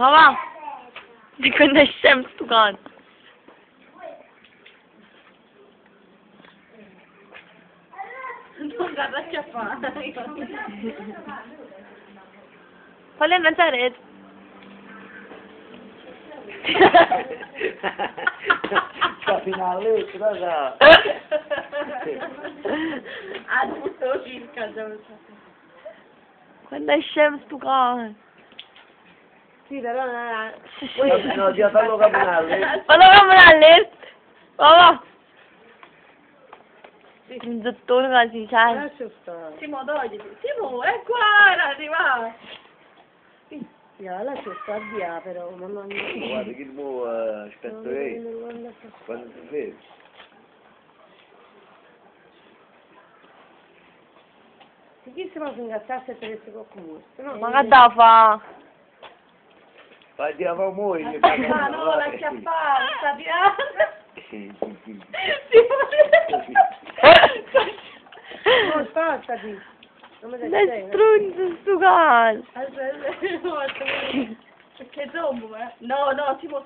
Baba. Di quando scemo sto cane. Non guarda che fa. Qual è Nazareth? Finale, cosa? Ha tutto circa già. Quando scemo sto cane. Sì, però No, ti ha fatto camminare. Vado a camminare. Baba. Un dottore così, sai? lascia stare. Simo, togliti. Simo, è qua, arriva. Ya, lascia stare via, però, mamma mia. Guarda che mo aspetto lei. Quando ti vedi? Se chi si può ingazzasse per essere qualcuno? Ma che da fa? Fai di avere moglie. Ah, no, la chiappata, sta tirando. Non spostati. Non mi dai Che strunzo sto cane. Aspetta, che zombo, eh? No, no, Simo,